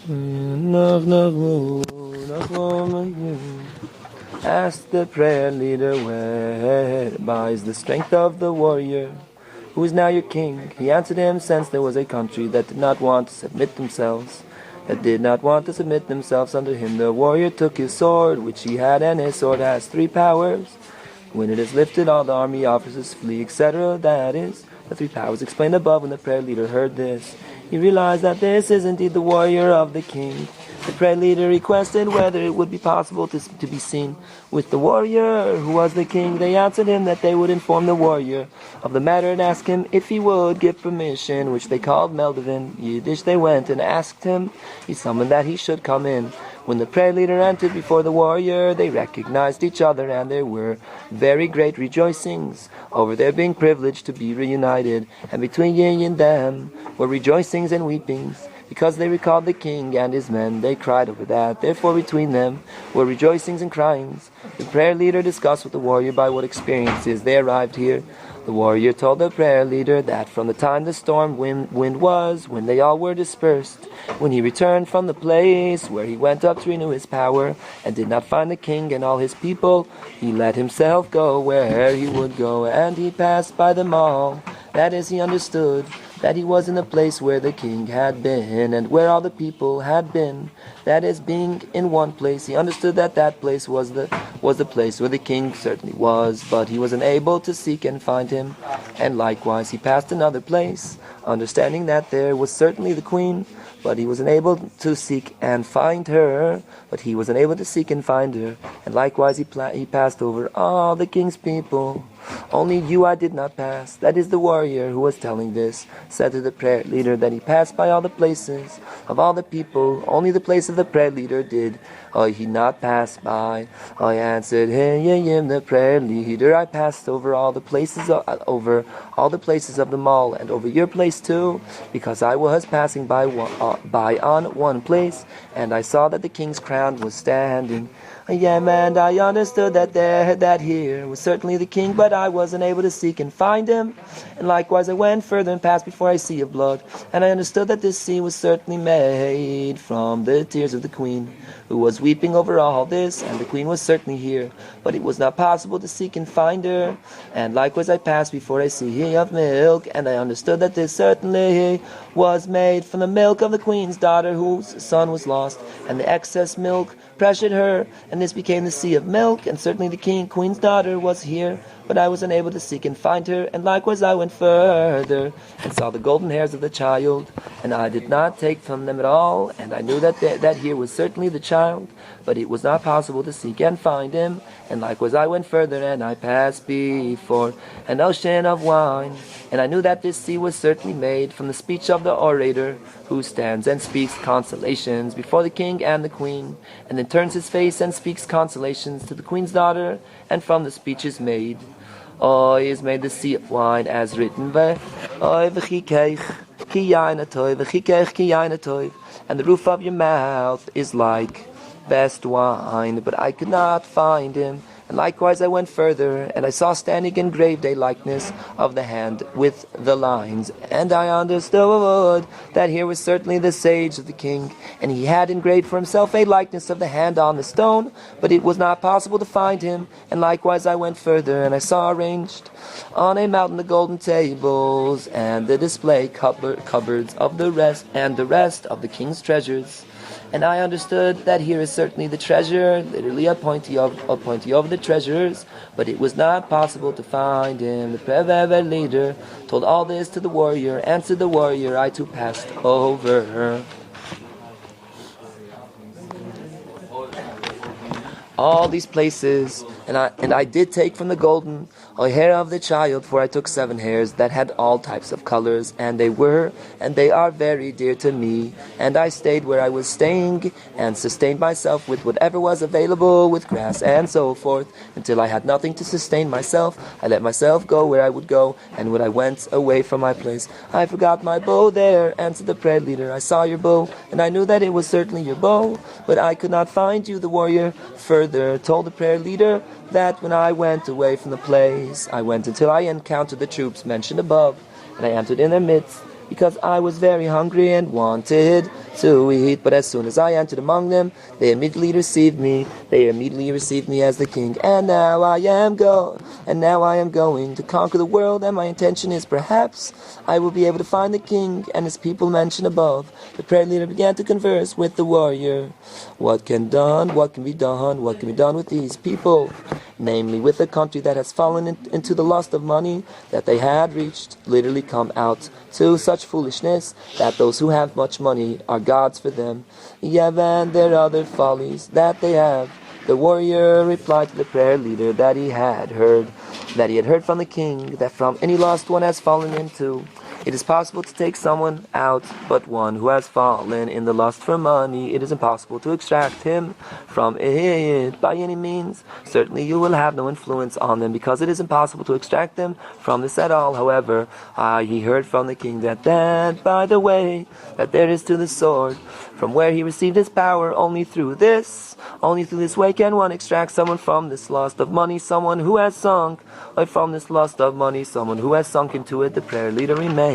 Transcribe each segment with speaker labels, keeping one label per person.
Speaker 1: Asked the prayer leader, where lies the strength of the warrior? Who is now your king? He answered him, since there was a country that did not want to submit themselves, under him, the warrior took his sword, which he had, and his sword has 3 powers. When it is lifted, all the army officers flee, etc. That is, the 3 powers explained above. When the prayer leader heard this, he realized that this is indeed the warrior of the king. The prayer leader requested whether it would be possible to be seen with the warrior who was the king. They answered him that they would inform the warrior of the matter and ask him if he would give permission, which they called Meldovin. Yiddish, they went and asked him. He summoned that he should come in. When the prayer leader entered before the warrior, they recognized each other, and there were very great rejoicings over their being privileged to be reunited. And between ye and them were rejoicings and weepings, because they recalled the king and his men. They cried over that. Therefore between them were rejoicings and cryings. The prayer leader discussed with the warrior by what experiences they arrived here. The warrior told the prayer leader that from the time the storm wind was, when they all were dispersed, when he returned from the place where he went up to renew his power, and did not find the king and all his people, he let himself go where he would go, and he passed by them all. That is, he understood that he was in the place where the king had been, and where all the people had been. That is, being in one place, he understood that that place was the place where the king certainly was, but he was unable to seek and find him. And likewise he passed another place, understanding that there was certainly the queen, but he was unable to seek and find her. And likewise he passed over all the king's people. Only you I did not pass. That is, the warrior who was telling this said to the prayer leader that he passed by all the places of all the people. Only the place of the prayer leader did he not pass by. I answered him, the prayer leader, I passed over all the places of them all, and over your place too, because I was passing by on one place, and I saw that the king's crown was standing. And I understood that here was certainly the king, but I was unable to seek and find him. And likewise I went further and passed before a sea of blood, and I understood that this sea was certainly made from the tears of the queen, who was weeping over all this, and the queen was certainly here, but it was not possible to seek and find her. And likewise I passed before a sea of milk, and I understood that this certainly was made from the milk of the queen's daughter, whose son was lost, and the excess milk pressured her, and this became the sea of milk. And certainly the queen's daughter was here, but I was unable to seek and find her. And likewise I went further and saw the golden hairs of the child, and I did not take from them at all. And I knew that here was certainly the child, but it was not possible to seek and find him. And likewise I went further, and I passed before an ocean of wine, and I knew that this sea was certainly made from the speech of the orator, who stands and speaks consolations before the king and the queen, and then turns his face and speaks consolations to the queen's daughter. And from the speech is made the sea of wine, as written, and the roof of your mouth is like best wine. But I could not find him. And likewise I went further, and I saw standing engraved a likeness of the hand with the lines. And I understood that here was certainly the sage of the king, and he had engraved for himself a likeness of the hand on the stone, but it was not possible to find him. And likewise I went further, and I saw arranged on a mountain the golden tables, and the display cupboards of the rest of the king's treasures. And I understood that here is certainly the treasure, literally a pointy of the treasures, but it was not possible to find him. The prayer leader told all this to the warrior. Answered the warrior, I too passed over all these places, and I did take from the golden hair of the child, for I took 7 hairs that had all types of colors, and they are very dear to me. And I stayed where I was staying, and sustained myself with whatever was available, with grass and so forth, until I had nothing to sustain myself. I let myself go where I would go, and when I went away from my place, I forgot my bow there. Answered the prayer leader, I saw your bow, and I knew that it was certainly your bow, but I could not find you. The warrior further told the prayer leader that when I went away from the place, I went until I encountered the troops mentioned above, and I entered in their midst, because I was very hungry and wanted to eat. But as soon as I entered among them, they immediately received me. They immediately received me as the king. And now I am going to conquer the world, and my intention is perhaps I will be able to find the king and his people mentioned above. The prayer leader began to converse with the warrior. What can be done with these people? Namely, with a country that has fallen into the lust of money that they had reached, literally come out to such foolishness that those who have much money are gods for them. And their other follies that they have. The warrior replied to the prayer leader that he had heard from the king that from any lost one has fallen into, it is possible to take someone out, but one who has fallen in the lust for money, it is impossible to extract him from it by any means. Certainly you will have no influence on them, because it is impossible to extract them from this at all. However, he heard from the king that by the way, that there is to the sword, from where he received his power, only through this way can one extract someone from this lust of money, someone who has sunk into it. The prayer leader remained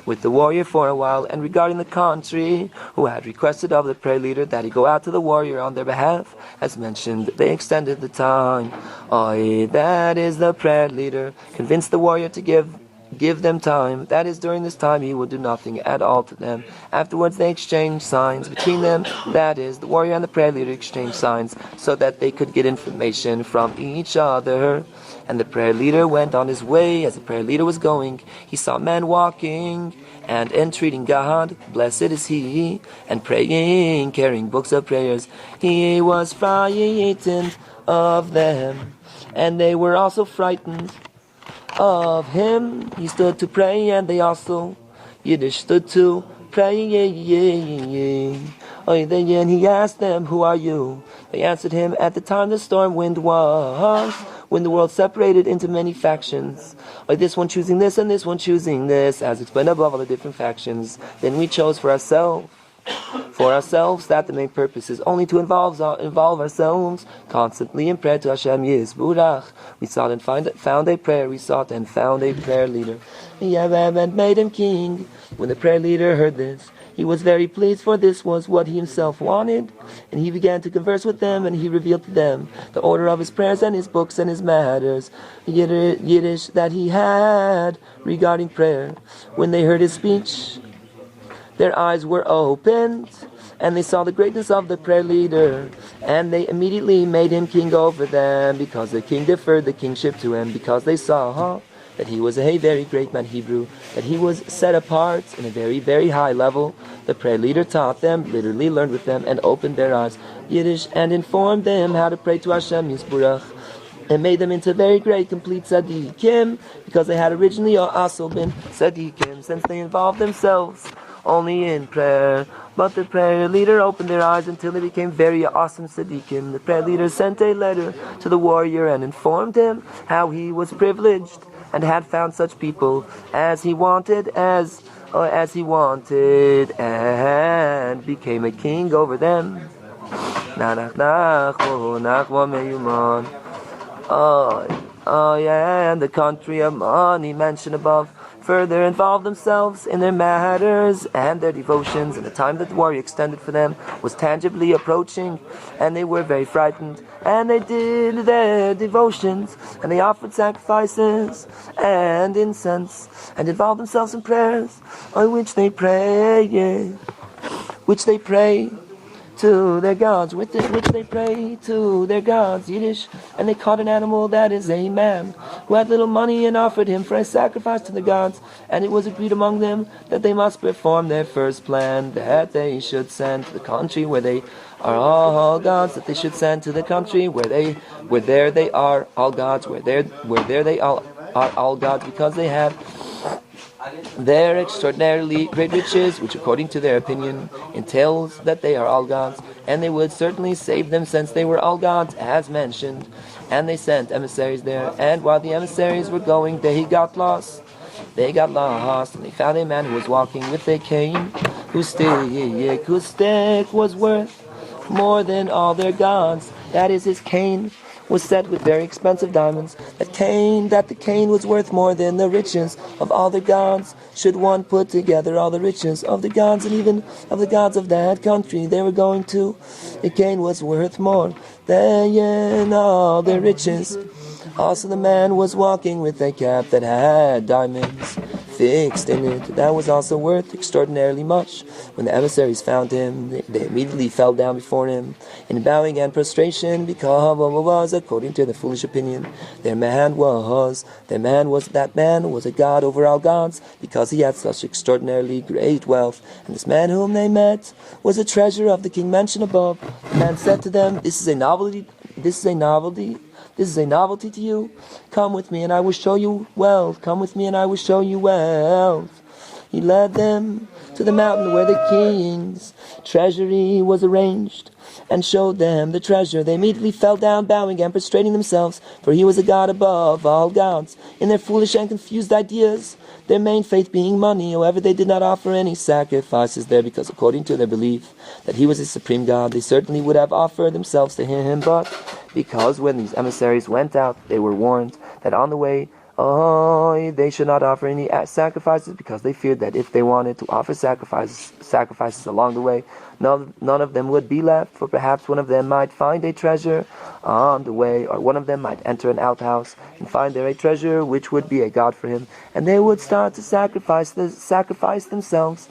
Speaker 1: with the warrior for a while, and regarding the country, who had requested of the prayer leader that he go out to the warrior on their behalf, as mentioned, they extended the time. That is the prayer leader convinced the warrior to give them time. That is, during this time he will do nothing at all to them. Afterwards they exchanged signs between them. That is, the warrior and the prayer leader exchanged signs so that they could get information from each other. And the prayer leader went on his way. As the prayer leader was going, he saw men walking and entreating God, blessed is he, and praying, carrying books of prayers. He was frightened of them, and they were also frightened of him. He stood to pray, and they also stood to pray. And he asked them, who are you? They answered him, at the time the storm wind was, when the world separated into many factions, like this one choosing this and this one choosing this, as explained above, all the different factions. Then we chose for ourselves that the main purpose is only to involve ourselves constantly in prayer to Hashem Yisburach. We sought and found a prayer. We sought and found a prayer leader. And made him king. When the prayer leader heard this, he was very pleased, for this was what he himself wanted. And he began to converse with them, and he revealed to them the order of his prayers and his books and his matters, Yiddish that he had regarding prayer. When they heard his speech, their eyes were opened, and they saw the greatness of the prayer leader, and they immediately made him king over them, because the king deferred the kingship to him, because they saw that he was a very great man Hebrew, that he was set apart in a very, very high level. The prayer leader taught them, literally learned with them, and opened their eyes, Yiddish, and informed them how to pray to Hashem Yisburach, and made them into very great, complete tzaddikim, because they had originally also been tzaddikim, since they involved themselves only in prayer. But the prayer leader opened their eyes until they became very awesome tzaddikim. The prayer leader sent a letter to the warrior and informed him how he was privileged and had found such people as he wanted, and became a king over them. Nanach, nachma, meuman. And the country of money mentioned above further involved themselves in their matters and their devotions, and the time that the warrior extended for them was tangibly approaching, and they were very frightened, and they did their devotions, and they offered sacrifices and incense, and involved themselves in prayers, on which they pray to their gods, which they pray to their gods, Yiddish. And they caught an animal, that is a man, who had little money, and offered him for a sacrifice to the gods. And it was agreed among them that they must perform their first plan, that they should send to the country where they are all gods, that they should send to the country where there they are all gods, where there they are all gods, because they have their extraordinarily great riches, which according to their opinion entails that they are all gods, and they would certainly save them since they were all gods, as mentioned. And they sent emissaries there, and while the emissaries were going, they got lost, and they found a man who was walking with a cane, whose stick was worth more than all their gods. That is, his cane was set with very expensive diamonds. That the cane was worth more than the riches of all the gods. should one put together all the riches of the gods and even of the gods of that country they were going to, the gain was worth more than all their riches. Also the man was walking with a cap that had diamonds fixed in it. That was also worth extraordinarily much. When the emissaries found him, they immediately fell down before him in bowing and prostration, because according to the foolish opinion, that man was a god over all gods, because he had such extraordinarily great wealth. And this man whom they met was a treasure of the king mentioned above. The man said to them, This is a novelty to you. Come with me and I will show you wealth. Come with me and I will show you wealth. He led them to the mountain where the king's treasury was arranged, and showed them the treasure. They immediately fell down, bowing and prostrating themselves, for he was a god above all gods. In their foolish and confused ideas, their main faith being money, however, they did not offer any sacrifices there, because according to their belief that he was a supreme god, they certainly would have offered themselves to him. But because when these emissaries went out, they were warned that on the way they should not offer any sacrifices, because they feared that if they wanted to offer sacrifices along the way, none of them would be left, for perhaps one of them might find a treasure on the way, or one of them might enter an outhouse and find there a treasure which would be a god for him, and they would start to sacrifice themselves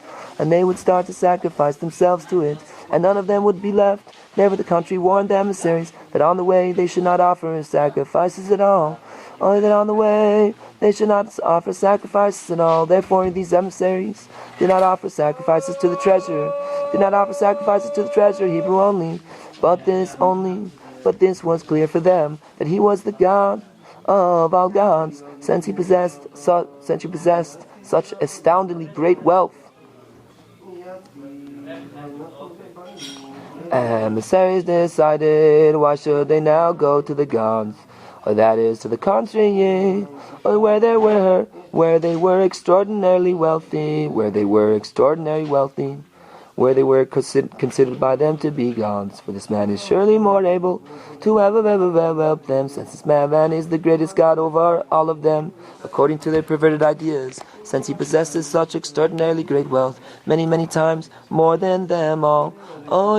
Speaker 1: to it, and none of them would be left. Therefore the country warned the emissaries that on the way they should not offer sacrifices at all. Only that on the way they should not offer sacrifices at all. Therefore these emissaries did not offer sacrifices to the treasure. Hebrew only. But this was clear for them, that he was the God of all gods, since he possessed such astoundingly great wealth. Emissaries decided, why should they now go to the gods, or that is to the country, or where they were extraordinarily wealthy, where they were considered by them to be gods. For this man is surely more able to help them, since this man is the greatest god over all of them, according to their perverted ideas, since he possesses such extraordinarily great wealth, many times more than them all.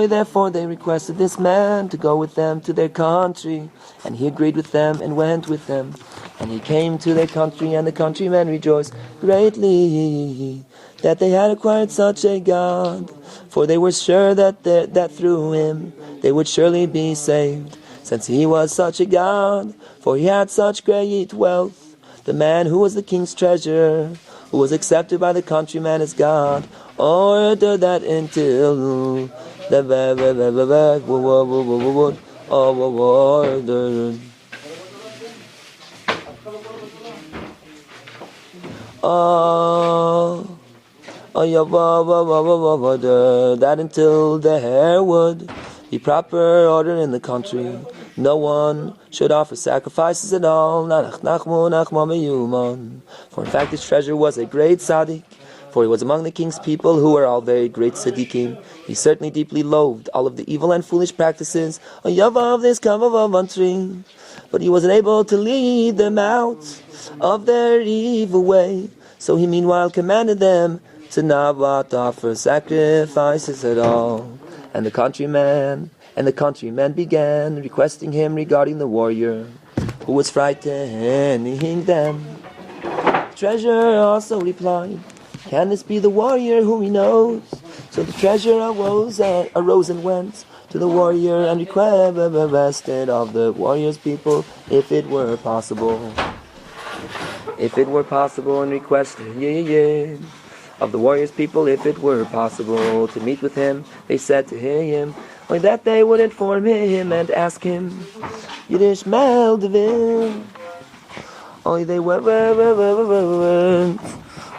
Speaker 1: Therefore they requested this man to go with them to their country, and he agreed with them and went with them. And he came to their country, and the countrymen rejoiced greatly that they had acquired such a god, for they were sure that through him they would surely be saved, since he was such a god, for he had such great wealth. The man who was the king's treasure, who was accepted by the countryman as God, ordered that until the that until there would be proper order in the country, no one should offer sacrifices at all. Nanach, nachma, meuman. For in fact this treasure was a great tzaddik, for he was among the king's people, who were all very great tzaddikim. He certainly deeply loathed all of the evil and foolish practices but he wasn't able to lead them out of their evil way. So he meanwhile commanded them to not offer sacrifices at all. And the countrymen began requesting him regarding the warrior who was frightening them. The treasurer also replied, Can this be the warrior whom he knows? So the treasurer arose and went to the warrior and requested of the warrior's people, if it were possible, and requested of the warrior's people, if it were possible, to meet with him. They said to him that they would inform him and ask him, Yiddish Maldivin.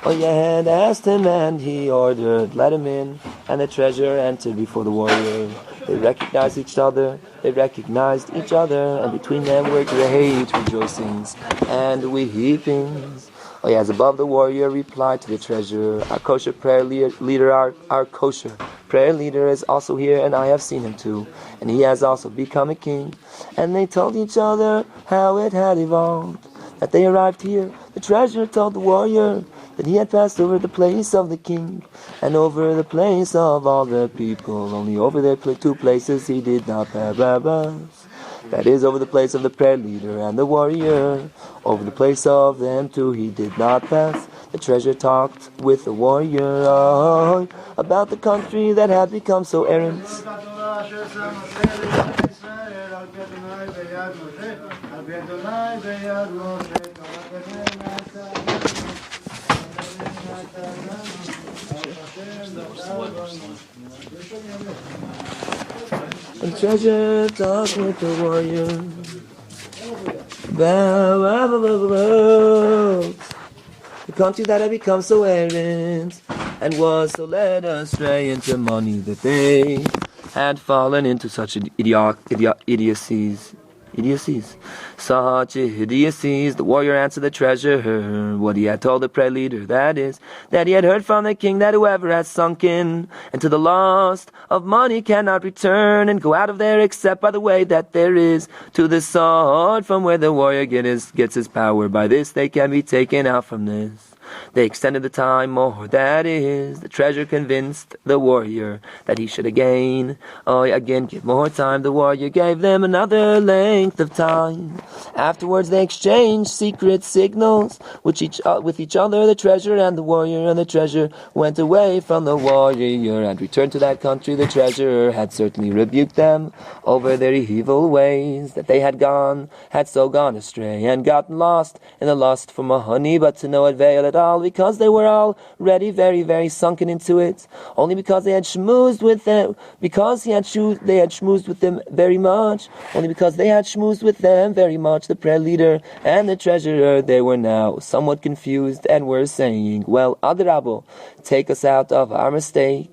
Speaker 1: They had asked him, and he ordered, let him in. And the treasurer entered before the warrior. They recognized each other, and between them were great rejoicings and weepings. As above, the warrior replied to the treasurer, Our kosher prayer leader is also here, and I have seen him too, and he has also become a king. And they told each other how it had evolved, that they arrived here. The treasurer told the warrior that he had passed over the place of the king and over the place of all the people. Only over their two places he did not pass. That is, over the place of the prayer leader and the warrior. Over the place of them two he did not pass. The treasure talked with the warrior about the country that had become so errant. The treasure talked with the warrior. The country that had become so errant and was so led astray into money that they had fallen into such idiocies. Such idiocies. The warrior answered the treasurer what he had told the prayer leader, that is, that he had heard from the king that whoever has sunken into the lust of money cannot return and go out of there except by the way that there is to the sword from where the warrior gets his power. By this they can be taken out from this. They extended the time more, that is, the treasure convinced the warrior that he should again give more time. The warrior gave them another length of time. Afterwards they exchanged secret signals with each other, the treasure and the warrior, and the treasure went away from the warrior and returned to that country. The treasurer had certainly rebuked them over their evil ways, that they had so gone astray and gotten lost in the lust for money, but to no avail at all, because they were already very, very sunken into it. Only because they had schmoozed with them, they had schmoozed with them very much. Only because they had schmoozed with them very much, the prayer leader and the treasurer, they were now somewhat confused and were saying, well, Adrabo, take us out of our mistake.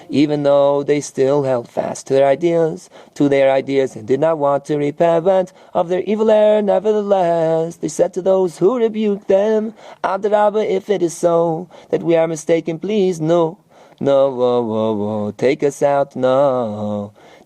Speaker 1: Even though they still held fast to their ideas and did not want to repent of their evil error, nevertheless, they said to those who rebuked them, Adrabah, if it is so that we are mistaken, please, take us out,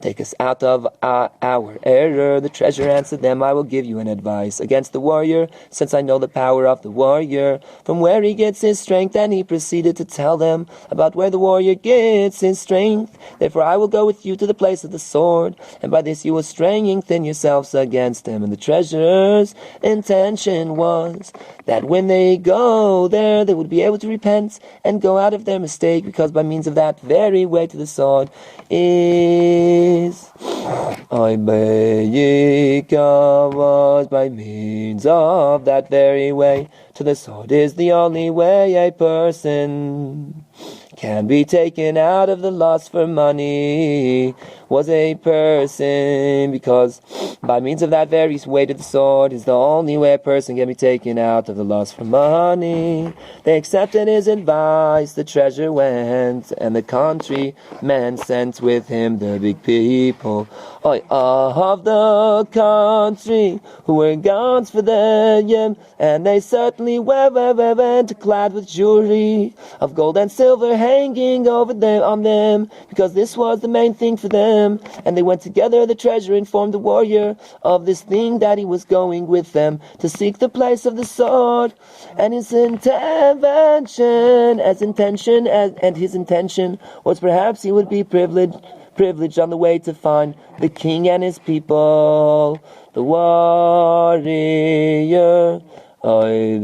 Speaker 1: take us out of our error. The treasurer answered them, I will give you an advice against the warrior, since I know the power of the warrior, from where he gets his strength. And he proceeded to tell them about where the warrior gets his strength. Therefore I will go with you to the place of the sword, and by this you will strengthen yourselves against him. And the treasurer's intention was that when they go there, they would be able to repent and go out of their mistake, because by means of that very way to the sword is was by means of that very way to the sword is the only way a person can be taken out of the lust for money, was a person, because by means of that very way to the sword is the only way a person can be taken out of the lust for money. They accepted his advice. The treasure went, and the countrymen sent with him the big people of the country, who were gods for them, and they certainly went clad with jewelry of gold and silver hanging over them on them, because this was the main thing for them. And they went together. The treasurer informed the warrior of this thing, that he was going with them to seek the place of the sword, and his intention was perhaps he would be privileged on the way to find the king and his people. The warrior, I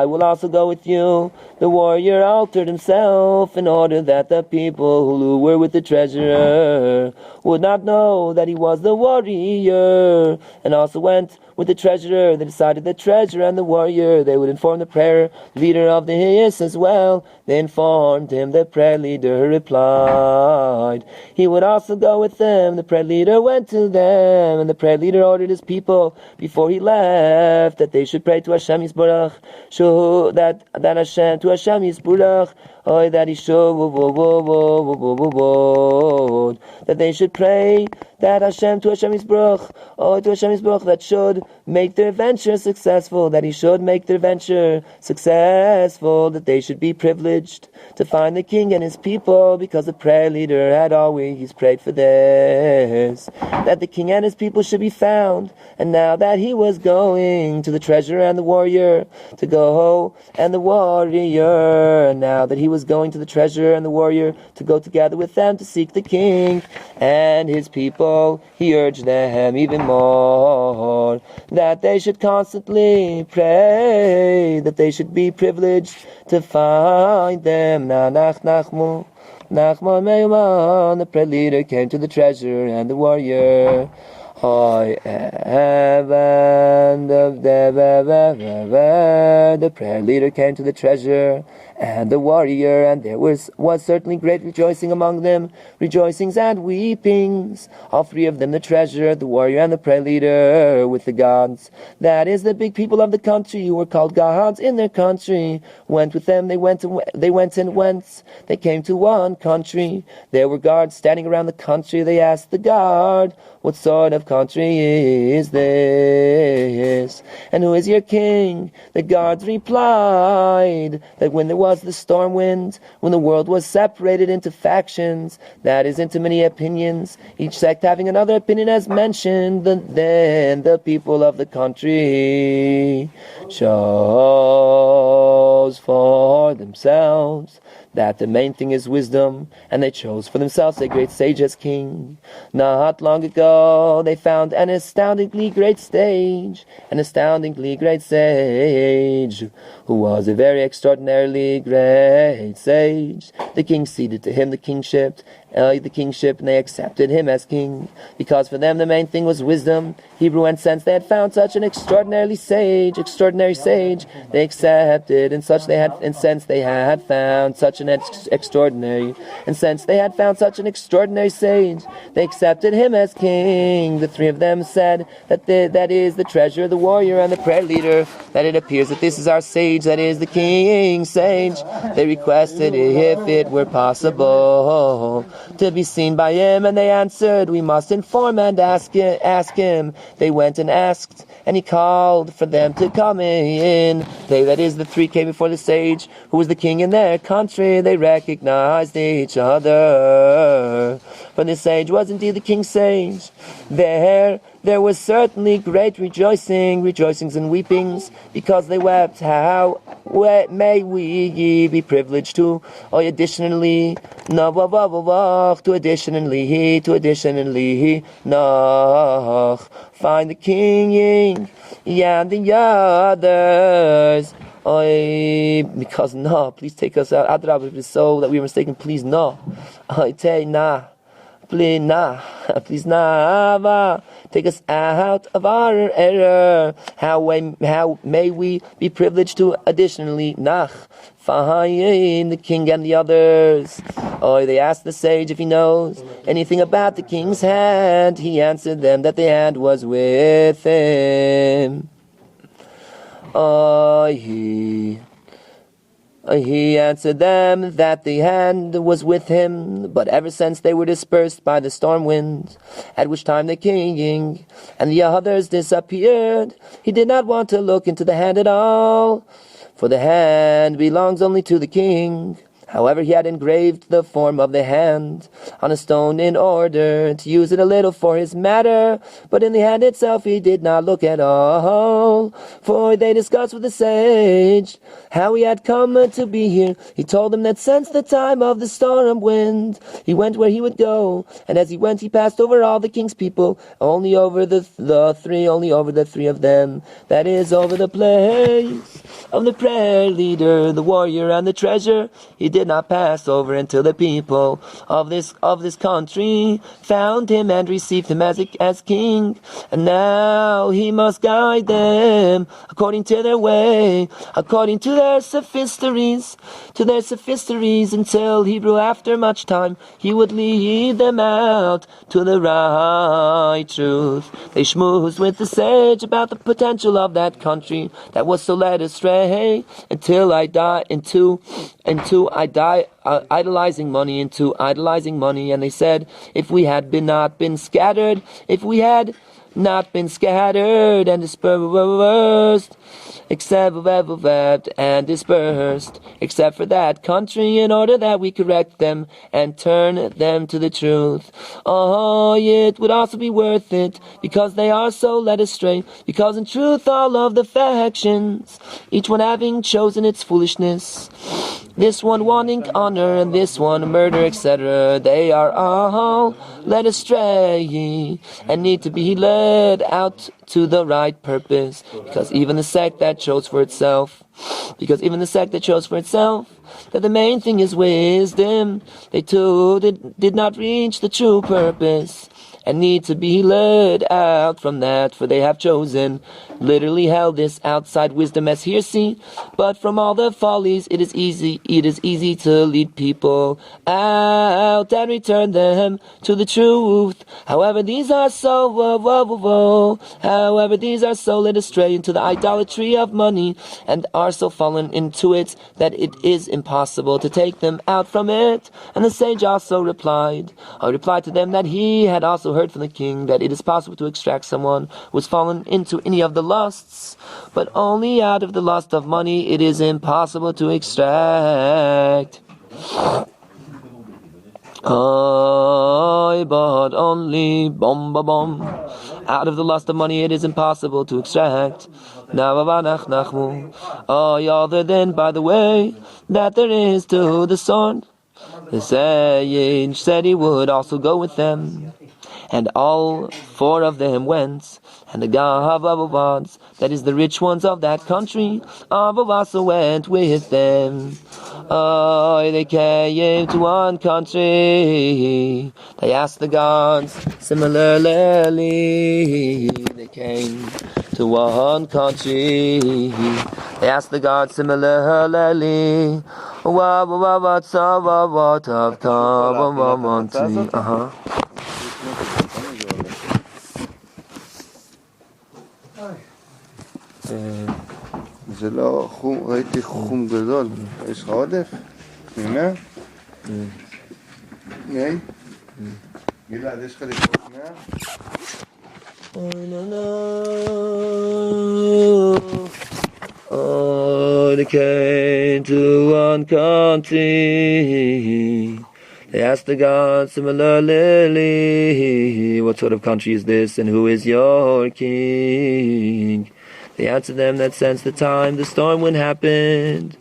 Speaker 1: will also go with you. The warrior altered himself in order that the people who were with the treasurer would not know that he was the warrior, and also went with the treasurer. They decided the treasurer and the warrior, they would inform the prayer leader of this as well. They informed him. The prayer leader replied he would also go with them. The prayer leader went to them, and the prayer leader ordered his people before he left that they should pray to Hashem Yisborach, to Hashem Yisborach, that they should pray that Hashem to Hashem Yisborach, that should make their venture successful, that he should make their venture successful, that they should be privileged to find the king and his people, because the prayer leader had always prayed for this, that the king king and his people should be found. And now that he was going to the treasure and the warrior to go, and the warrior, now that he was going to the treasure and the warrior to go together with them to seek the king and his people, he urged them even more that they should constantly pray, that they should be privileged to find them. Nanach, nachman, meuman. The prayer leader came to the treasure and the warrior. The prayer leader came to the treasure and the warrior, and there was certainly great rejoicing among them, rejoicings and weepings. All three of them, the treasure, the warrior, and the prayer leader, with the gods, that is, the big people of the country, who were called gods in their country, went with them. They went and went. They came to one country. There were guards standing around the country. They asked the guard, "What sort of country is this? And who is your king?" The guards replied that when there was the storm wind, when the world was separated into factions, that is, into many opinions, each sect having another opinion as mentioned, then the people of the country chose for themselves that the main thing is wisdom, and they chose for themselves a great sage as king. Not long ago they found an astoundingly great sage, who was a very extraordinarily great sage. The king ceded to him the kingship, and they accepted him as king, because for them the main thing was wisdom. Hebrew, and since they had found such an extraordinary sage, they accepted, and since they had found such an extraordinary sage, they accepted him as king. The three of them said that is the treasure, the warrior, and the prayer leader, that it appears that this is our sage, that is the king's sage. They requested if it were possible to be seen by him, and they answered, "We must inform and ask him." They went and asked, and he called for them to come in. They, that is, the three, came before the sage, who was the king in their country. They recognized each other, for the sage was indeed the king's sage. There was certainly great rejoicings and weepings, because they wept. How may we be privileged to additionally nach, find the king and the others. Because please take us out. Adrab, if it is so that we are mistaken, please please take us out of our error. How may we be privileged to additionally nach, find the king and the others? They asked the sage if he knows anything about the king's hand. He answered them that the hand was with him. He answered them that the hand was with him, but ever since they were dispersed by the storm wind, at which time the king and the others disappeared, he did not want to look into the hand at all, for the hand belongs only to the king. However, he had engraved the form of the hand on a stone in order to use it a little for his matter, but in the hand itself he did not look at all. For they discussed with the sage how he had come to be here. He told them that since the time of the storm wind, he went where he would go, and as he went he passed over all the king's people, only over the three of them, that is, over the place of the prayer leader, the warrior, and the treasure. He did not pass over until the people of this country found him and received him as king. And now he must guide them according to their way, according to their sophisteries, until Hebrew, after much time, he would lead them out to the right truth. They schmoozed with the sage about the potential of that country that was so led astray, until I die, idolizing money, and they said, if we had not been scattered and dispersed, except and dispersed, except for that country, in order that we correct them and turn them to the truth. Oh, it would also be worth it, because they are so led astray, because in truth all of the factions, each one having chosen its foolishness, this one wanting honor and this one murder, etc., they are all led astray and need to be led out to the right purpose, because even the sect that chose for itself that the main thing is wisdom, they too did not reach the true purpose and need to be led out from that, for they have chosen, literally held this outside wisdom as hearsay. But from all the follies it is easy to lead people out and return them to the truth. However, these are so led astray into the idolatry of money, and are so fallen into it that it is impossible to take them out from it. And the sage also replied to them that he had also heard from the king that it is possible to extract someone who has fallen into any of the lusts, but only out of the lust of money it is impossible to extract. But only out of the lust of money it is impossible to extract. Other than by the way that there is to the sword. The sage said he would also go with them, and all four of them went, and the Gavavavans, that is the rich ones of that country, also went with them. They came to one country, they asked the gods similarly. They came to one country, they asked the gods similarly.
Speaker 2: זה לא חום, ראיתי חום גדול, יש לך עודף? הנה? היי? גלעד, יש לך לקרות 100?
Speaker 1: They came to one country. They asked the gods similarly, what sort of country is this, and who is your king? They answered them that since the time the storm wind happened,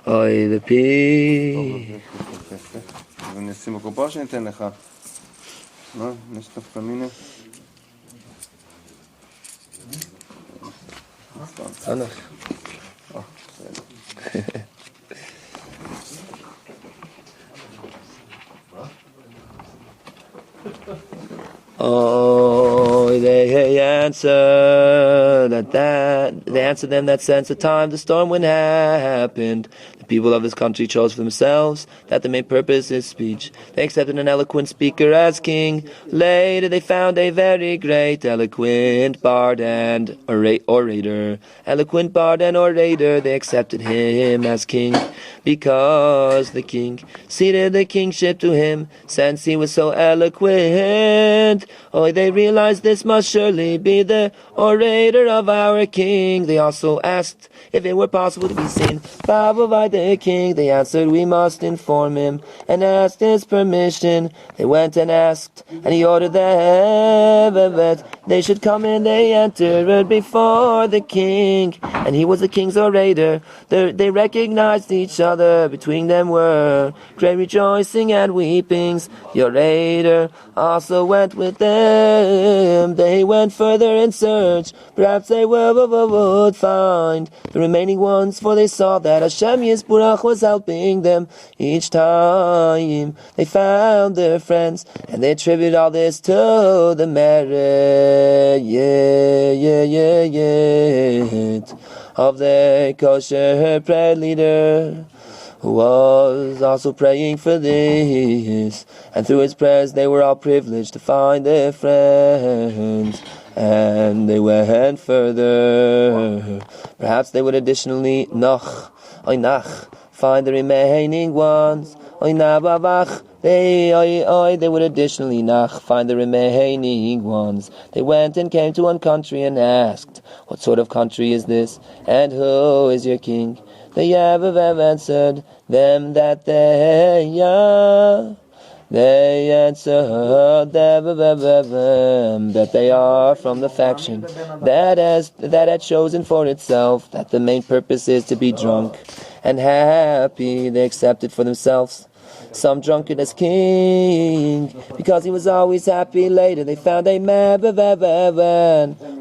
Speaker 1: the pea.
Speaker 2: אני אשים בקופה שניתן לך. לא? יש דווקא מיני.
Speaker 1: nanach. They answered they answered them that since the time the storm wind happened, the people of this country chose for themselves that the main purpose is speech. They accepted an eloquent speaker as king. Later they found a very great eloquent bard and orator. They accepted him as king, because the king ceded the kingship to him, since he was so eloquent. They realized this must surely be the orator of our king. They also asked if it were possible to be seen by the king. They answered, we must inform him, and asked his permission. They went and asked, and he ordered them that they should come in. They entered before the king, and he was the king's orator. They recognized each other. Between them were great rejoicing and weepings. The orator also went with them. They went further in search. Perhaps they would find the remaining ones, for they saw that Hashem Yisburach was helping them each time. They found their friends, and they attributed all this to the merit of their kosher prayer leader, who was also praying for this. And through his prayers they were all privileged to find their friends, and they went further. Perhaps they would additionally nach find the remaining ones. They They would additionally nach find the remaining ones. They went and came to one country and asked, what sort of country is this, and who is your king? The Yavav answered them that they answered that they are from the faction that had chosen for itself that the main purpose is to be drunk and happy. They accepted for themselves some drunkard as king, because he was always happy. Later they found a man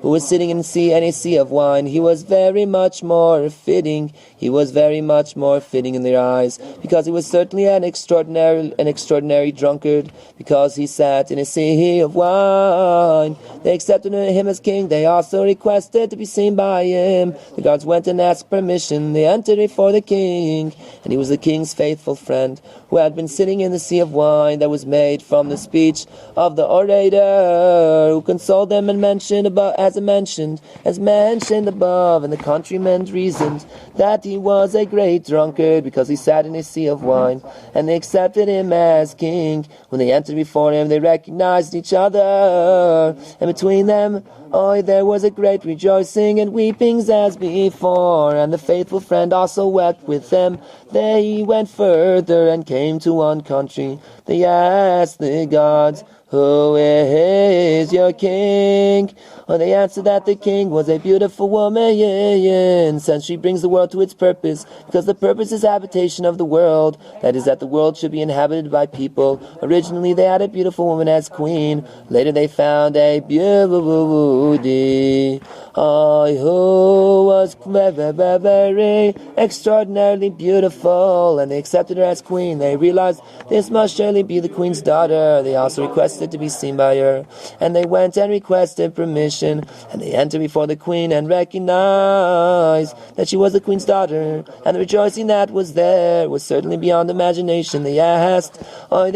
Speaker 1: who was sitting in a sea of wine. He was very much more fitting. He was very much more fitting in their eyes, because he was certainly an extraordinary drunkard, because he sat in a sea of wine. They accepted him as king. They also requested to be seen by him. The guards went and asked permission. They entered before the king, and he was the king's faithful friend, who had been sitting in the sea of wine that was made from the speech of the orator, who consoled them and mentioned above, as mentioned above. And the countrymen reasoned that he was a great drunkard, because he sat in a sea of wine, and they accepted him as king. When they entered before him, they recognized each other, and between them there was a great rejoicing and weepings as before, and the faithful friend also wept with them. They went further and came to one country. They asked the gods, who is your king? They answered that the king was a beautiful woman, since she brings the world to its purpose, because the purpose is habitation of the world, that is, that the world should be inhabited by people. Originally they had a beautiful woman as queen. Later they found a beauty who was very extraordinarily beautiful, and they accepted her as queen. They realized this must surely be the queen's daughter. They also requested to be seen by her, and they went and requested permission, and they entered before the queen and recognized that she was the queen's daughter, and the rejoicing that was there was certainly beyond imagination. They asked, how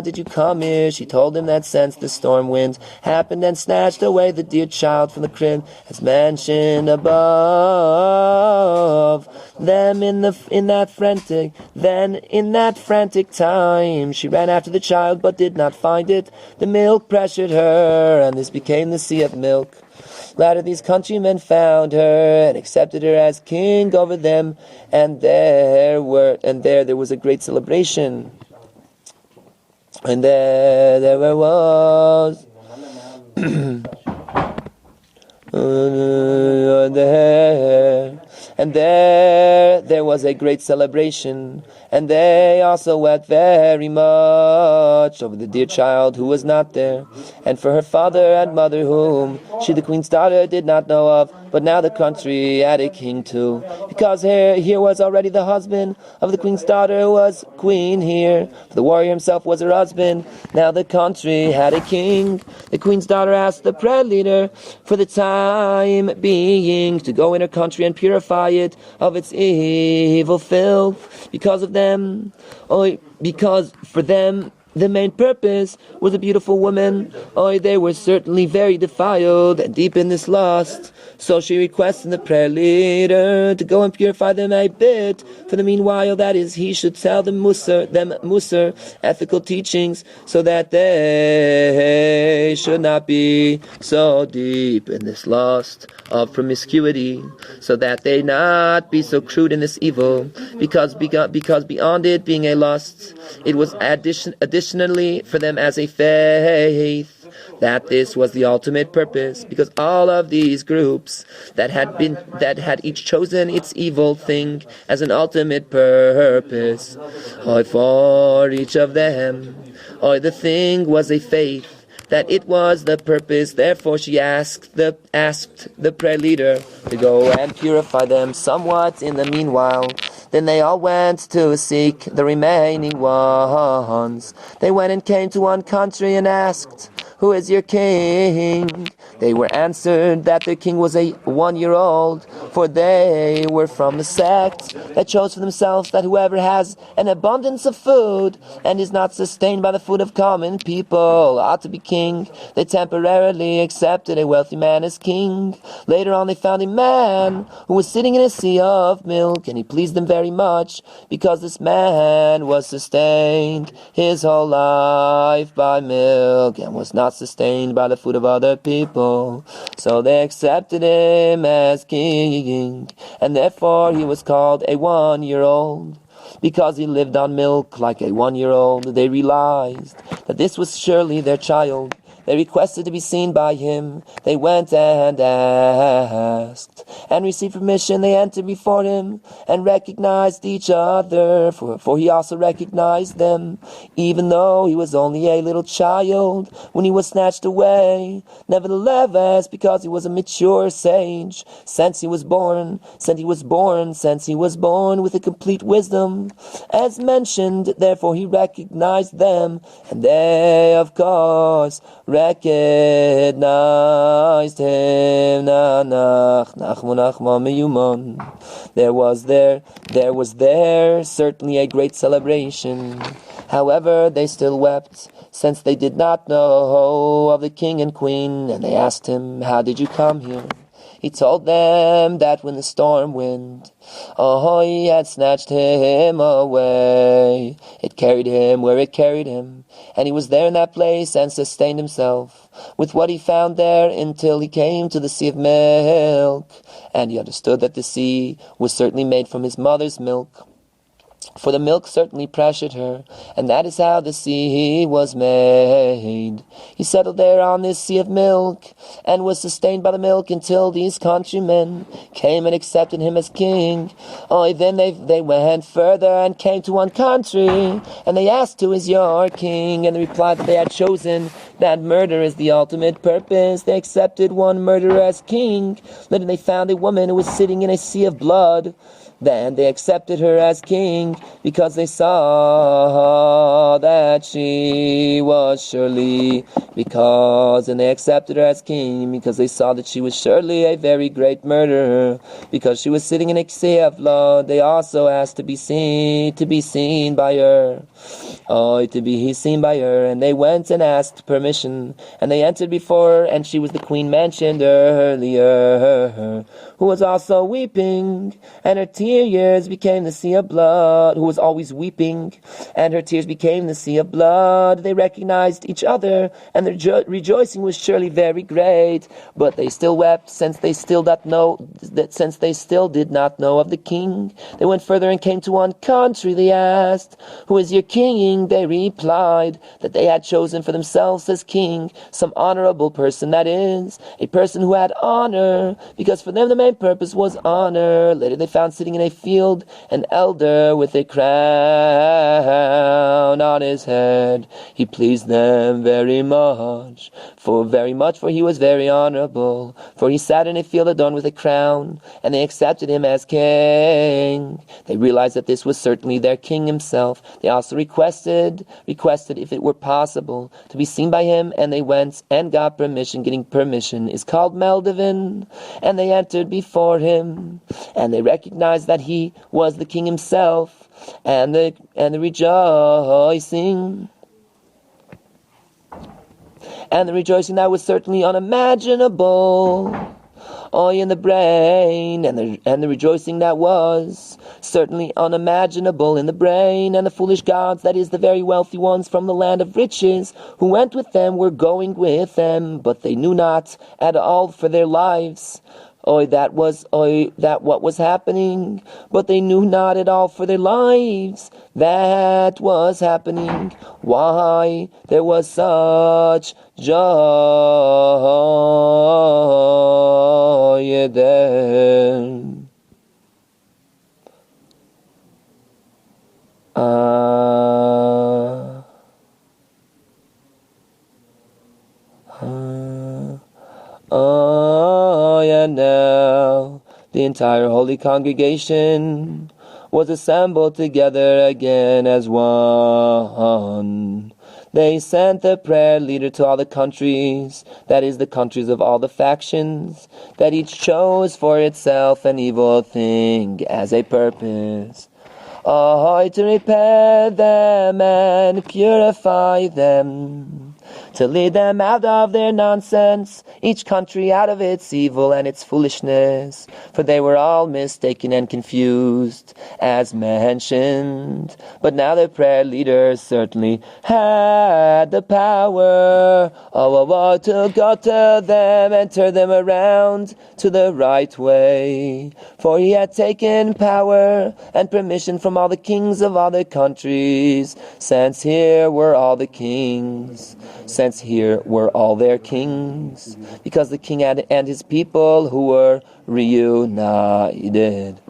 Speaker 1: did you come here? She told them that since the storm wind happened and snatched away the dear child from the crib, as mentioned above, in that frantic time she ran after the child but did not find it. The milk pressured her, and this became the sea of milk. Later these countrymen found her and accepted her as king over them, and there was a great celebration. And there was and there was a great celebration, and they also wept very much over the dear child who was not there, and for her father and mother, whom she, the queen's daughter, did not know of. But now the country had a king too, because here was already the husband of the queen's daughter, who was queen here. For the warrior himself was her husband. Now the country had a king. The queen's daughter asked the prayer leader for the time being to go in her country and purify it of its evil filth, because of them, because for them the main purpose was a beautiful woman. They were certainly very defiled and deep in this lust. So she requested the prayer leader to go and purify them a bit. For the meanwhile, that is, he should tell them musar, ethical teachings, so that they should not be so deep in this lust of promiscuity, so that they not be so crude in this evil, because beyond it being a lust, it was additionally for them as a faith, that this was the ultimate purpose, because all of these groups that had each chosen its evil thing as an ultimate purpose, for each of them, the thing was a faith, that it was the purpose. Therefore she asked the prayer leader to go and purify them somewhat in the meanwhile. Then they all went to seek the remaining ones. They went and came to one country and asked, who is your king? They were answered that their king was a 1-year-old, for they were from the sect that chose for themselves that whoever has an abundance of food and is not sustained by the food of common people ought to be king. They temporarily accepted a wealthy man as king. Later on they found a man who was sitting in a sea of milk, and he pleased them very much, because this man was sustained his whole life by milk, and was not sustained by the food of other people. So they accepted him as king, and therefore he was called a 1-year-old. Because he lived on milk like a 1-year-old, they realized that this was surely their child. They requested to be seen by him. They went and asked, and received permission. They entered before him, and recognized each other, for he also recognized them, even though he was only a little child when he was snatched away. Nevertheless, because he was a mature sage, since he was born with a complete wisdom, as mentioned, therefore he recognized them, and they, of course, recognized him. Nanach, nachma, meuman. There was there certainly a great celebration. However, they still wept, since they did not know of the king and queen, and they asked him, "How did you come here?" He told them that when the storm wind, had snatched him away, it carried him where it carried him, and he was there in that place and sustained himself with what he found there until he came to the sea of milk, and he understood that the sea was certainly made from his mother's milk. For the milk certainly pressured her, and that is how the sea was made. He settled there on this sea of milk, and was sustained by the milk until these countrymen came and accepted him as king. Then they went further and came to one country, and they asked, "Who is your king?" And they replied that they had chosen that murder is the ultimate purpose. They accepted one murderer as king. Later they found a woman who was sitting in a sea of blood. Then they accepted her as king, because they saw that she was surely, and they accepted her as king, because they saw that she was surely a very great murderer, because she was sitting in a sea of blood. They also asked to be seen by her. To be seen by her, and they went and asked permission, and they entered before her, and she was the queen mentioned earlier, who was also weeping, and her tears became the sea of blood, who was always weeping, and her tears became the sea of blood. They recognized each other, and their rejoicing was surely very great, but they still wept, since they still did not know of the king. They went further and came to one country. They asked, "Who is your king?" They replied that they had chosen for themselves as king some honorable person, that is, a person who had honor, because for them the main purpose was honor. Later they found sitting in a field an elder with a crown on his head. He pleased them very much, for he was very honorable, for he sat in a field adorned with a crown, and they accepted him as king. They realized that this was certainly their king himself. They also requested if it were possible to be seen by him, and they went and got permission. Getting permission is called meldivin, and they entered before him, and they recognized that he was the king himself, and the rejoicing that was certainly unimaginable in the brain, and the rejoicing that was certainly unimaginable in the brain, and the foolish gods, that is, the very wealthy ones from the land of riches, who went with them, were going with them, but they knew not at all for their lives that what was happening, but they knew not at all for their lives that was happening, why there was such joy there. And now the entire holy congregation was assembled together again as one. They sent the prayer leader to all the countries, that is, the countries of all the factions, that each chose for itself an evil thing as a purpose. To repair them and purify them, to lead them out of their nonsense, each country out of its evil and its foolishness, for they were all mistaken and confused, as mentioned. But now the prayer leaders certainly had the power to go to them and turn them around to the right way, for he had taken power and permission from all the kings of all the countries, since here were all the kings, since here were all their kings, because the king and his people who were reunited.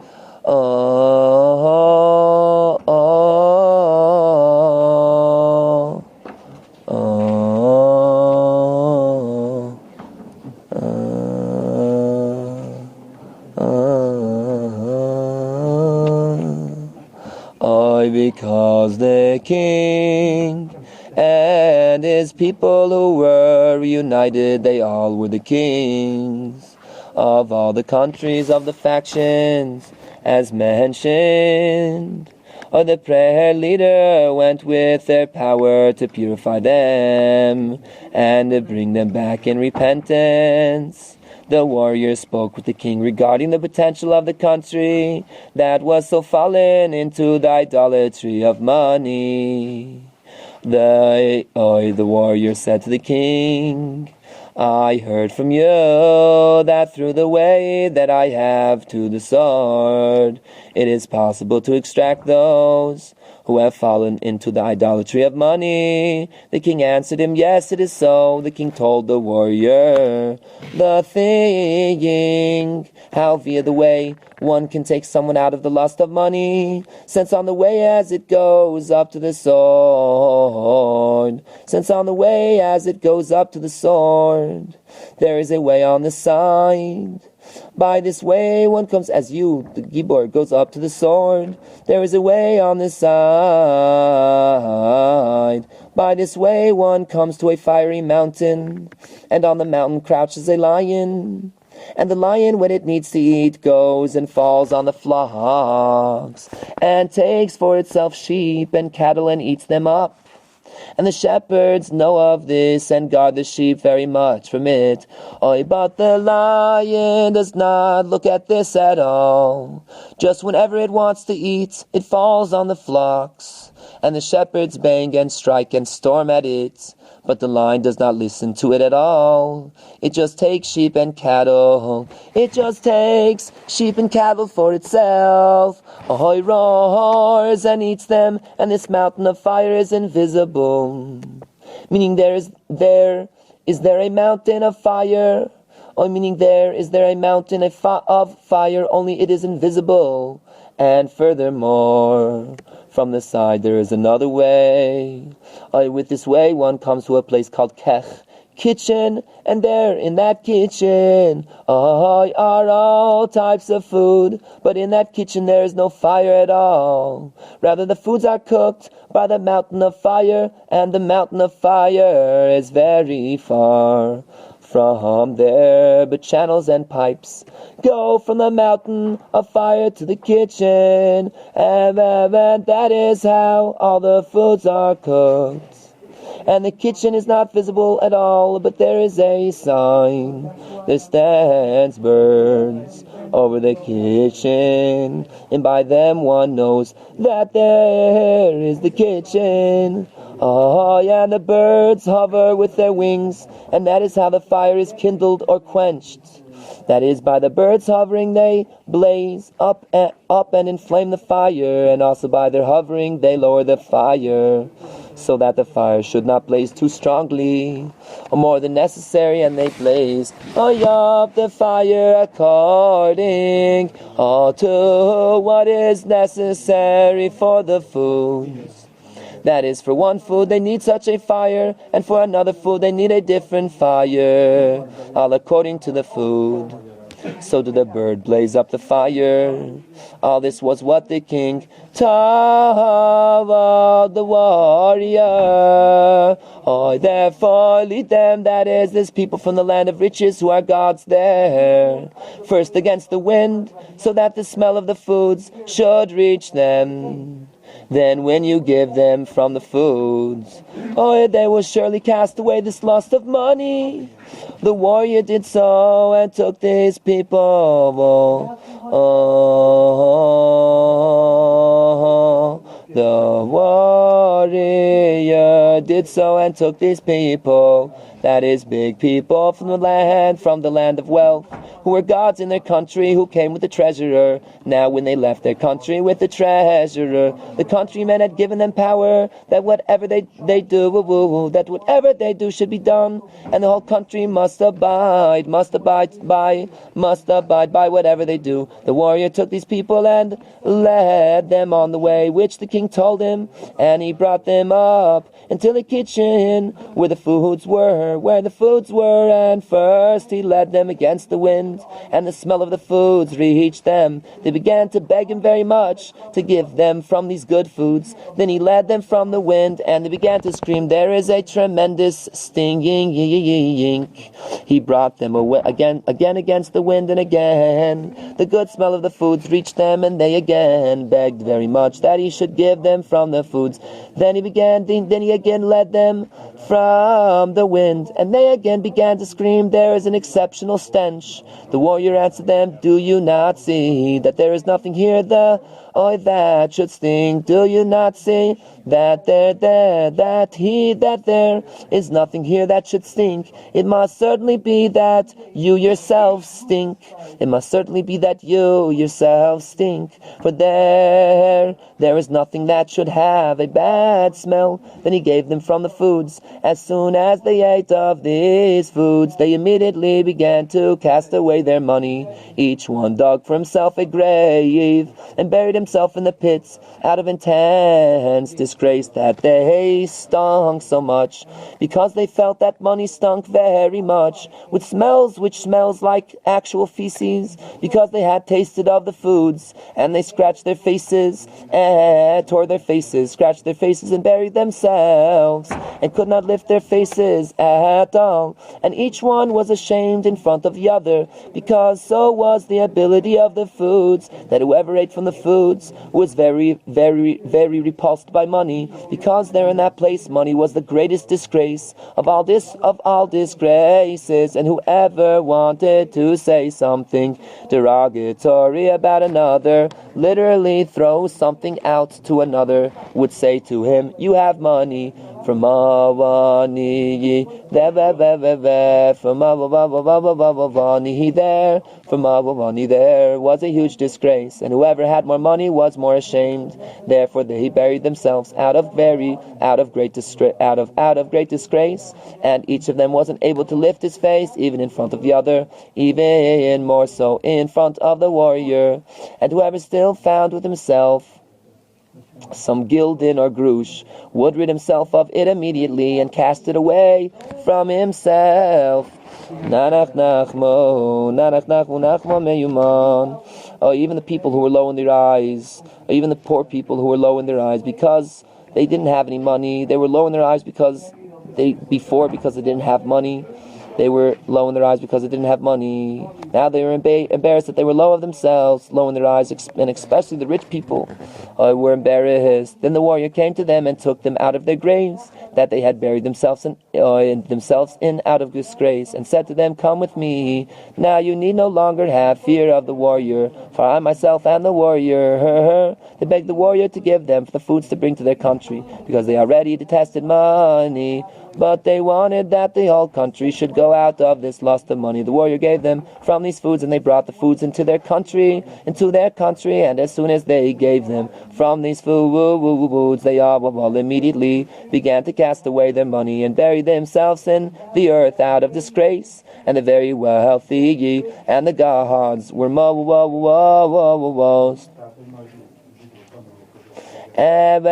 Speaker 1: Because the king and his people who were reunited, they all were the kings of all the countries of the factions, as mentioned. The prayer leader went with their power to purify them and to bring them back in repentance. The warrior spoke with the king regarding the potential of the country that was so fallen into the idolatry of money. The warrior said to the king, I heard from you that through the way that I have to the sword, it is possible to extract those who have fallen into the idolatry of money. The king answered him, yes, it is so. The king told the warrior the thing, how via the way one can take someone out of the lust of money, since on the way as it goes up to the sword, there is a way on the side. By this way one comes, as you, the Gibor, goes up to the sword, there is a way on the side. By this way one comes to a fiery mountain, and on the mountain crouches a lion. And the lion, when it needs to eat, goes and falls on the flocks, and takes for itself sheep and cattle and eats them up. And the shepherds know of this and guard the sheep very much from it. But the lion does not look at this at all. Just whenever it wants to eat, it falls on the flocks. And the shepherds bang and strike and storm at it. But the lion does not listen to it at all. It just takes sheep and cattle. It just takes sheep and cattle for itself. Roars and eats them, and this mountain of fire is invisible. Meaning is there a mountain of fire? Is there a mountain of fire, only it is invisible. And furthermore, from the side there is another way. With this way one comes to a place called kech, kitchen, and there in that kitchen are all types of food, but in that kitchen there is no fire at all. Rather the foods are cooked by the mountain of fire, and the mountain of fire is very far from there, but channels and pipes go from the mountain of fire to the kitchen, and that is how all the foods are cooked. And the kitchen is not visible at all, but there is a sign that stands birds over the kitchen, and by them one knows that there is the kitchen. And the birds hover with their wings, and that is how the fire is kindled or quenched. That is, by the birds hovering they blaze up and inflame the fire, and also by their hovering they lower the fire, so that the fire should not blaze too strongly or more than necessary, and they blaze up the fire according to what is necessary for the foods. That is, for one food they need such a fire, and for another food they need a different fire, all according to the food. So did the bird blaze up the fire. All this was what the king told the warrior, Therefore lead them, that is, this people from the land of riches who are gods there, first against the wind, so that the smell of the foods should reach them. Then when you give them from the foods, they will surely cast away this lust of money. The warrior did so and took these people. The warrior did so and took these people, that is, big people from the land of wealth, who were gods in their country, who came with the treasurer. Now when they left their country with the treasurer, the countrymen had given them power, that whatever they do should be done, and the whole country must abide by whatever they do. The warrior took these people and led them on the way which the king told him, and he brought them up until the kitchen where the foods were, and first he led them against the wind, and the smell of the foods reached them. They began to beg him very much to give them from these good foods. Then he led them from the wind, and they began to scream, there is a tremendous stinging. He brought them away again against the wind, and again the good smell of the foods reached them, and they again begged very much that he should give them from the foods. Then he again led them from the wind, and they again began to scream, there is an exceptional stench. The warrior answered them, do you not see that there is nothing here that should stink? Do you not see that there is nothing here that should stink? It must certainly be that you yourself stink. It must certainly be that you yourself stink. For there is nothing that should have a bad smell. Then he gave them from the foods. As soon as they ate of these foods, they immediately began to cast away their money. Each one dug for himself a grave and buried himself in the pits out of intense disgrace, that they stunk so much, because they felt that money stunk very much, which smells like actual feces, because they had tasted of the foods, and they scratched their faces and tore their faces, scratched their faces and buried themselves, and could not lift their faces at all. And each one was ashamed in front of the other, because so was the ability of the foods, that whoever ate from the foods was very, very, very repulsed by money, because there in that place money was the greatest disgrace of all disgraces. And whoever wanted to say something derogatory about another, literally throw something out to another, would say to him, you have money, from money there, was a huge disgrace, and whoever had more money was more ashamed. Therefore they buried themselves out of great disgrace, and each of them wasn't able to lift his face even in front of the other, even more so in front of the warrior. And whoever still found with himself some gildin or grush would rid himself of it immediately and cast it away from himself. Nanach, nachma, meuman. Even the people who were low in their eyes, even the poor people who were low in their eyes, because they didn't have any money, they were low in their eyes because they didn't have money. They were low in their eyes because they didn't have money. Now they were embarrassed that they were low of themselves, low in their eyes, and especially the rich people were embarrassed. Then the warrior came to them and took them out of their graves that they had buried themselves in out of disgrace, and said to them, come with me. Now you need no longer have fear of the warrior, for I myself am the warrior. They begged the warrior to give them the foods to bring to their country, because they already detested money. But they wanted that the whole country should go out of this lust of money. The warrior gave them from these foods, and they brought the foods into their country. And as soon as they gave them from these foods, they all immediately began to cast away their money and bury themselves in the earth out of disgrace. And the very wealthy and the gods were And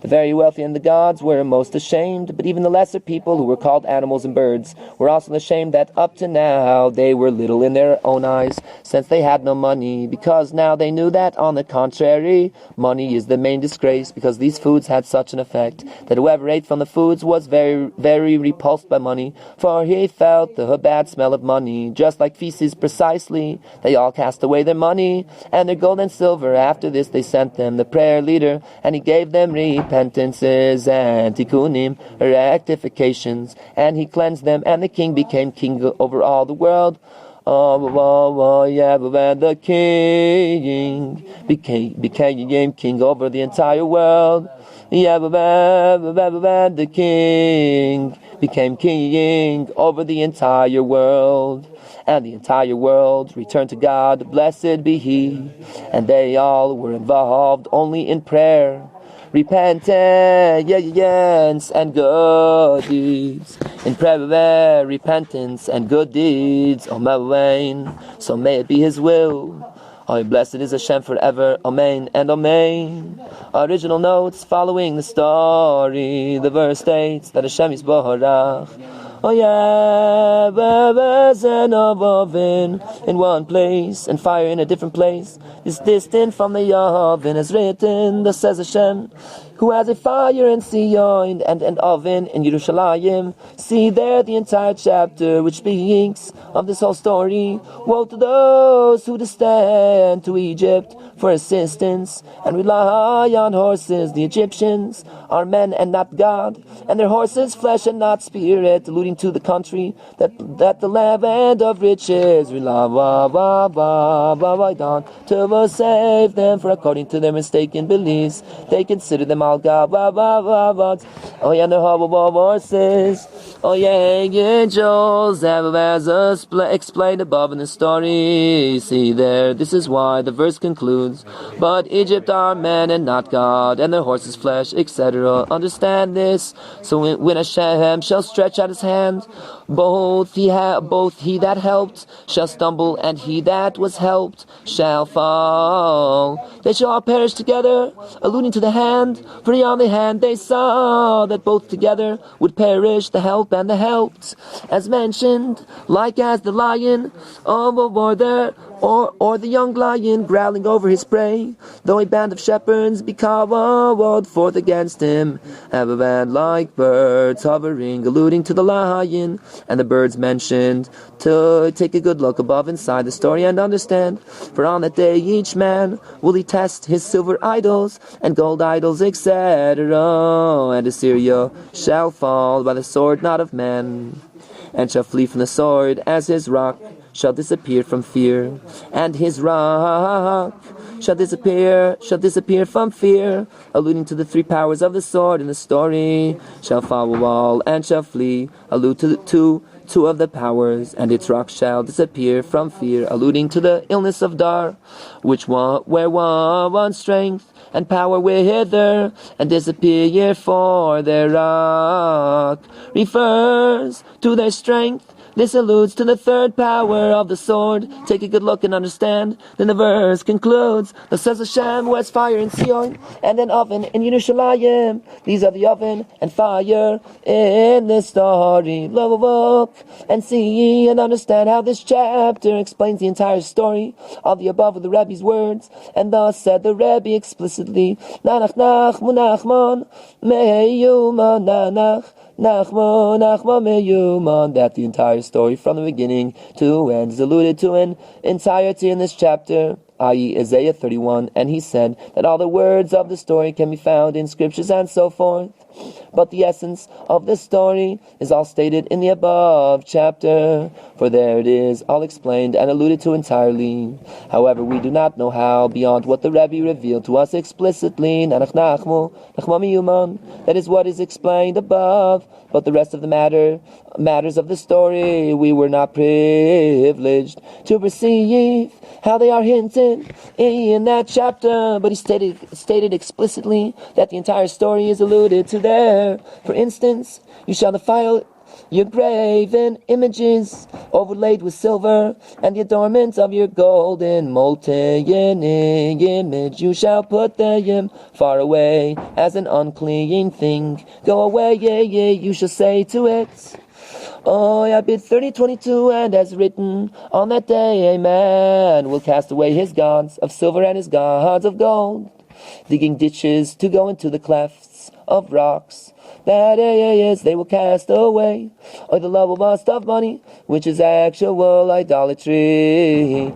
Speaker 1: the very wealthy and the gods were most ashamed, but even the lesser people who were called animals and birds were also ashamed that up to now they were little in their own eyes, since they had no money, because now they knew that, on the contrary, money is the main disgrace, because these foods had such an effect that whoever ate from the foods was very, very repulsed by money, for he felt the bad smell of money, just like feces precisely. They all cast away their money and their gold and silver. After this they sent them the prayer leader, and he gave them repentances and tikkunim, rectifications, and he cleansed them, and the king became king over all the world. The king became king over the entire world. The king became king over the entire world. And the entire world returned to God, blessed be He. And they all were involved only in prayer, repentance, and good deeds. In prayer, repentance, and good deeds. Meuman. So may it be His will. Oh, blessed is Hashem forever. Amen and amen. Original notes following the story. The verse states that Hashem is Borach. Oh yeah, and of oven in one place, and fire in a different place is distant from the oven, as written. Thus says Hashem, who has a fire in Zion and an oven in Yerushalayim. See there the entire chapter which speaks of this whole story. Woe to those who descend to Egypt for assistance and rely on horses. The Egyptians are men and not God, and their horses flesh and not spirit, alluding to the country that the land of riches rely on to save them, for according to their mistaken beliefs they consider them all God. Oh yeah, the horses. Oh yeah, angels, as explained above in the story. See there, this is why the verse concludes, but Egypt are men and not God, and their horses flesh, etc. Understand this. So when Hashem shall stretch out His hand, both he that helped shall stumble, and he that was helped shall fall. They shall all perish together, alluding to the hand, for on the hand they saw that both together would perish, the help and the helped, as mentioned, like as the lion or the young lion growling over his prey, though a band of shepherds be called forth against him, have a band like birds hovering, alluding to the lion and the birds mentioned. To take a good look above inside the story and understand, for on that day each man will he test his silver idols and gold idols, etc. And Assyria shall fall by the sword not of men, and shall flee from the sword, as his rock shall disappear from fear, and his rock shall disappear from fear, alluding to the three powers of the sword in the story. Shall fall all and shall flee, allude to two of the powers, and its rock shall disappear from fear, alluding to the illness of Dar, where one strength and power wither and disappear, for their rock refers to their strength. This alludes to the third power of the sword. Take a good look and understand. Then the verse concludes, thus says Hashem, who has fire in Zion and an oven in Yerushalayim. These are the oven and fire in this story. Look and see and understand how this chapter explains the entire story of the above with the Rebbe's words. And thus said the Rebbe explicitly, nanach, nachman, meuman, nanach, nachma, meuman, that the entire story from the beginning to end is alluded to in entirety in this chapter, i.e. Isaiah 31, and he said that all the words of the story can be found in scriptures and so forth. But the essence of this story is all stated in the above chapter, for there it is, all explained and alluded to entirely. However, we do not know how beyond what the Rebbe revealed to us explicitly, nanach, nachma, meuman, that is what is explained above. But the rest of the matters of the story, we were not privileged to perceive how they are hinted in that chapter. But he stated explicitly that the entire story is alluded to there. For instance, you shall defile your graven images overlaid with silver, and the adornments of your golden molten image. You shall put them far away as an unclean thing. Go away, you shall say to it. Oh, I bid 30:22, and as written, on that day a man will cast away his gods of silver and his gods of gold, digging ditches to go into the clefts of rocks. That is, they will cast away the love of lust of money, which is actual idolatry,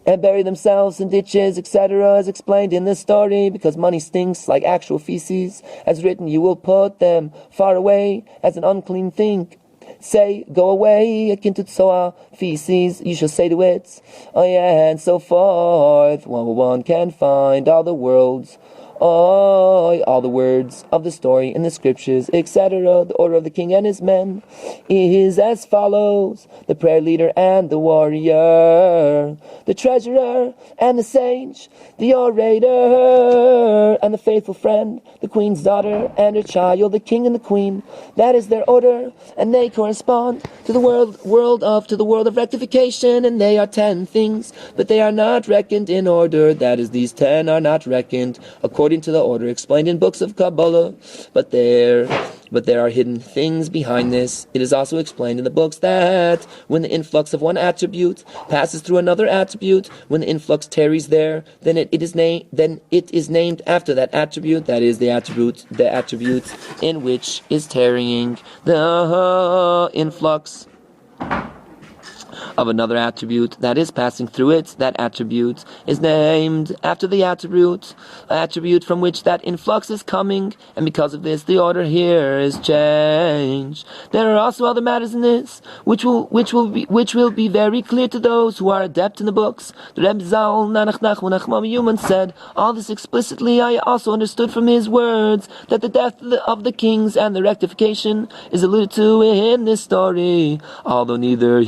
Speaker 1: and bury themselves in ditches, etc., as explained in this story, because money stinks like actual feces. As written, you will put them far away as an unclean thing. Say, go away, akin to tsoa, feces, you shall say to it. Oh yeah, and so forth. One can find all the worlds, all the words of the story in the scriptures, etc. The order of the king and his men is as follows: the prayer leader and the warrior, the treasurer and the sage, the orator and the faithful friend, the queen's daughter and her child, the king and the queen. That is their order, and they correspond to the world of rectification, and they are 10 things, but they are not reckoned in order. That is, these 10 are not reckoned according to the order explained in books of Kabbalah, but there are hidden things behind this. It is also explained in the books that when the influx of one attribute passes through another attribute, when the influx tarries there, then it is named after that attribute. That is, the attribute in which is tarrying. The influx of another attribute that is passing through it, that attribute is named after the attribute from which that influx is coming, and because of this the order here is changed. There are also other matters in this which will be very clear to those who are adept in the books. The rebbe nanach, nachma, nachman, meuman said all this explicitly. I also understood from his words that the death of the kings and the rectification is alluded to in this story, although neither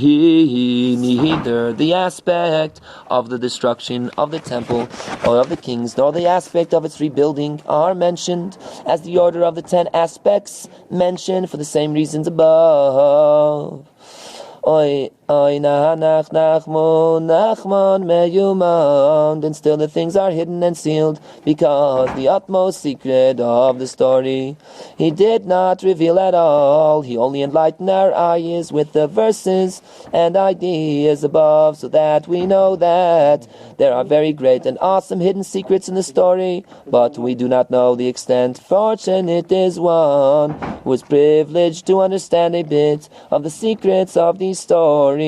Speaker 1: the aspect of the destruction of the temple or of the kings nor the aspect of its rebuilding are mentioned as the order of the 10 aspects mentioned for the same reasons above. Nach, nachman, meuman. Then still the things are hidden and sealed, because the utmost secret of the story he did not reveal at all. He only enlightened our eyes with the verses and ideas above, so that we know that there are very great and awesome hidden secrets in the story, but we do not know the extent. Fortunate is one who is privileged to understand a bit of the secrets of these stories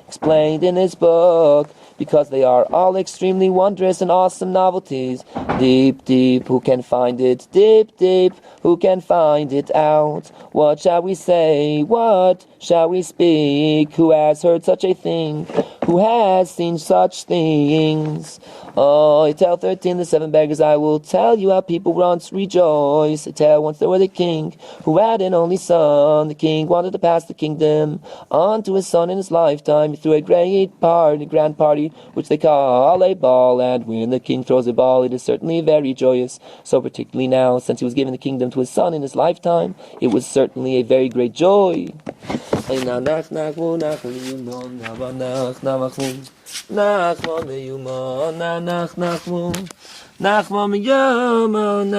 Speaker 1: explained in this book, because they are all extremely wondrous and awesome novelties. Deep, who can find it? Deep, who can find it out? What shall we say? What shall we speak? Who has heard such a thing? Who has seen such things? Oh, tell 13, the 7 beggars. I will tell you how people once rejoice. A tale once there was a king who had an only son. The king wanted to pass the kingdom on to his son in his lifetime. He threw a grand party, which they call a ball. And when the king throws a ball, it is certainly very joyous. So particularly now, since he was given the kingdom to his son in his lifetime, it was certainly a very great joy. Nanach, nachman, nachman, meuman, nanach, nachman, nachman, meuman.